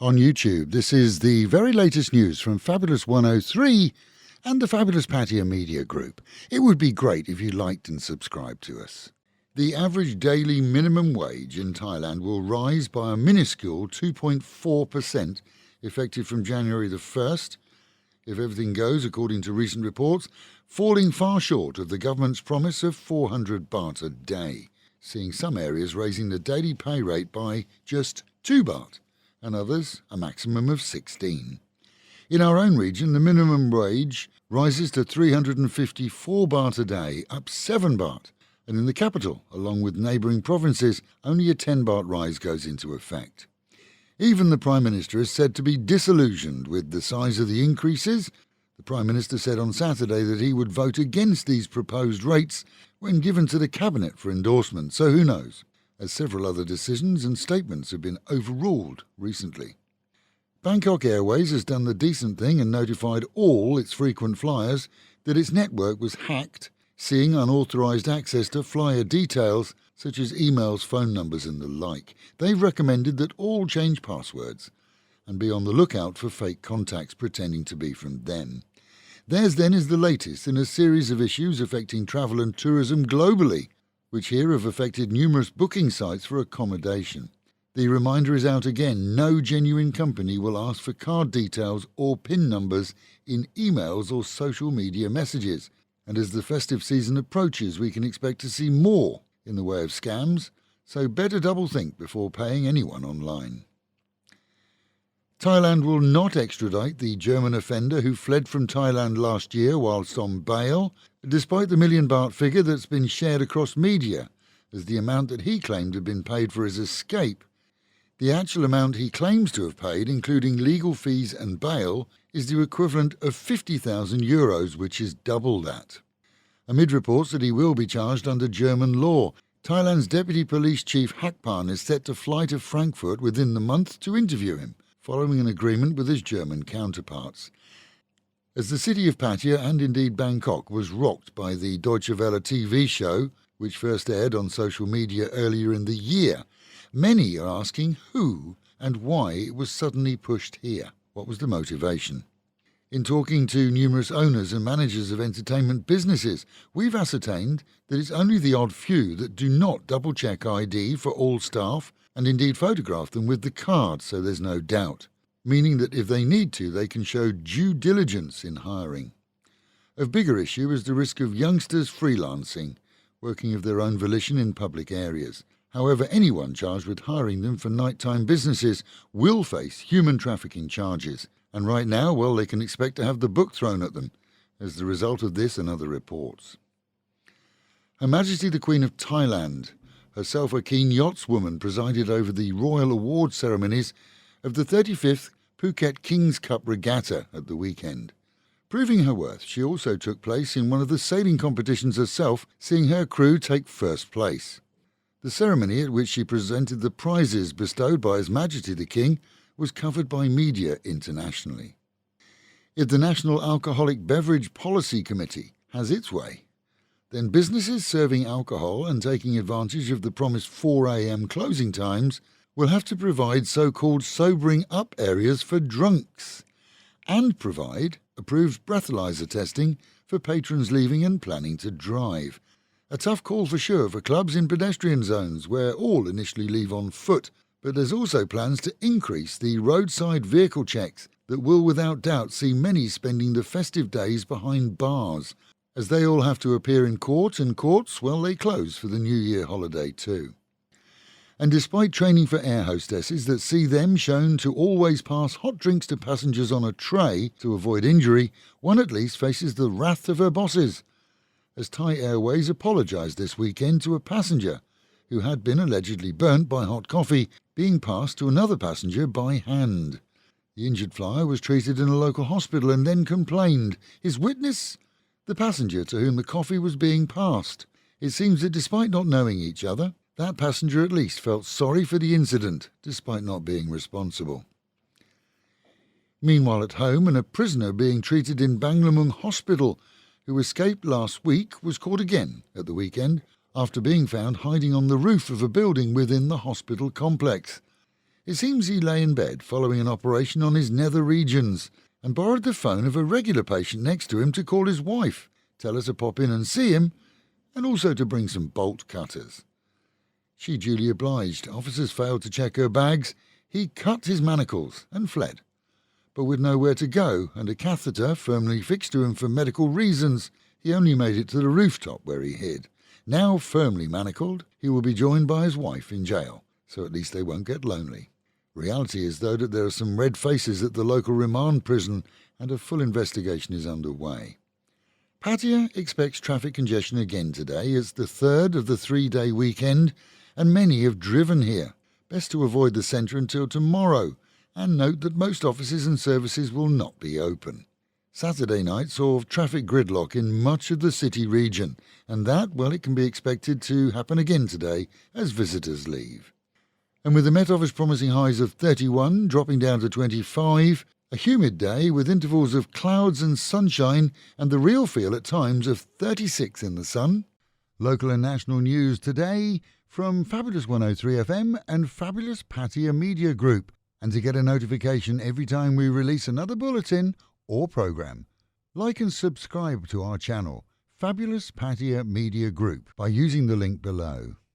on YouTube. This is the very latest news from Fabulous 103 and the Fabulous Pattaya Media Group. It would be great if you liked and subscribed to us. The average daily minimum wage in Thailand will rise by a minuscule 2.4%, effective from January the 1st, if everything goes according to recent reports, falling far short of the government's promise of 400 baht a day, seeing some areas raising the daily pay rate by just 2 baht, and others a maximum of 16. In our own region, the minimum wage rises to 354 baht a day, up 7 baht, and in the capital, along with neighbouring provinces, only a 10 baht rise goes into effect. Even the Prime Minister is said to be disillusioned with the size of the increases. The Prime Minister said on Saturday that he would vote against these proposed rates when given to the Cabinet for endorsement, so who knows, as several other decisions and statements have been overruled recently. Bangkok Airways has done the decent thing and notified all its frequent flyers that its network was hacked, seeing unauthorised access to flyer details such as emails, phone numbers and the like. They've recommended that all change passwords and be on the lookout for fake contacts pretending to be from them. Theirs then is the latest in a series of issues affecting travel and tourism globally, which here have affected numerous booking sites for accommodation. The reminder is out again: no genuine company will ask for card details or PIN numbers in emails or social media messages. And as the festive season approaches, we can expect to see more in the way of scams, so better double think before paying anyone online. Thailand will not extradite the German offender who fled from Thailand last year whilst on bail, despite the million baht figure that's been shared across media as the amount that he claimed had been paid for his escape. The actual amount he claims to have paid, including legal fees and bail, is the equivalent of 50,000 euros, which is double that. Amid reports that he will be charged under German law, Thailand's Deputy Police Chief Hakpan is set to fly to Frankfurt within the month to interview him, following an agreement with his German counterparts. As the city of Pattaya and indeed Bangkok was rocked by the Deutsche Welle TV show, which first aired on social media earlier in the year, many are asking who and why it was suddenly pushed here. What was the motivation? In talking to numerous owners and managers of entertainment businesses, we've ascertained that it's only the odd few that do not double-check ID for all staff and indeed photograph them with the card so there's no doubt, meaning that if they need to, they can show due diligence in hiring. Of bigger issue is the risk of youngsters freelancing, working of their own volition in public areas. However, anyone charged with hiring them for nighttime businesses will face human trafficking charges. And right now, well, they can expect to have the book thrown at them as the result of this and other reports. Her Majesty the Queen of Thailand, herself a keen yachtswoman, presided over the royal award ceremonies of the 35th Phuket King's Cup Regatta at the weekend. Proving her worth, she also took place in one of the sailing competitions herself, seeing her crew take first place. The ceremony at which she presented the prizes bestowed by His Majesty the King was covered by media internationally. If the National Alcoholic Beverage Policy Committee has its way, then businesses serving alcohol and taking advantage of the promised 4 a.m. closing times will have to provide so-called sobering up areas for drunks and provide approved breathalyzer testing for patrons leaving and planning to drive. A tough call for sure for clubs in pedestrian zones where all initially leave on foot, but there's also plans to increase the roadside vehicle checks that will without doubt see many spending the festive days behind bars, as they all have to appear in court, and courts, well, they close for the New Year holiday too. And despite training for air hostesses that see them shown to always pass hot drinks to passengers on a tray to avoid injury, one at least faces the wrath of her bosses, as Thai Airways apologised this weekend to a passenger who had been allegedly burnt by hot coffee being passed to another passenger by hand. The injured flyer was treated in a local hospital and then complained. His witness? The passenger to whom the coffee was being passed. It seems that despite not knowing each other, that passenger at least felt sorry for the incident, despite not being responsible. Meanwhile at home, and a prisoner being treated in Banglamung Hospital who escaped last week was caught again at the weekend after being found hiding on the roof of a building within the hospital complex. It seems he lay in bed following an operation on his nether regions and borrowed the phone of a regular patient next to him to call his wife, tell her to pop in and see him, and also to bring some bolt cutters. She duly obliged. Officers failed to check her bags. He cut his manacles and fled. But with nowhere to go and a catheter firmly fixed to him for medical reasons, he only made it to the rooftop where he hid. Now firmly manacled, he will be joined by his wife in jail, so at least they won't get lonely. Reality is, though, that there are some red faces at the local remand prison and a full investigation is underway. Pattaya expects traffic congestion again today. It's the third of the 3-day weekend and many have driven here. Best to avoid the centre until tomorrow, and note that most offices and services will not be open. Saturday night saw traffic gridlock in much of the city region, and that, well, it can be expected to happen again today as visitors leave. And with the Met Office promising highs of 31 dropping down to 25, a humid day with intervals of clouds and sunshine and the real feel at times of 36 in the sun. Local and national news today from Fabulous 103 FM and Fabulous Pattaya Media Group. And to get a notification every time we release another bulletin or programme, like and subscribe to our channel, Fabulous Pattaya Media Group, by using the link below.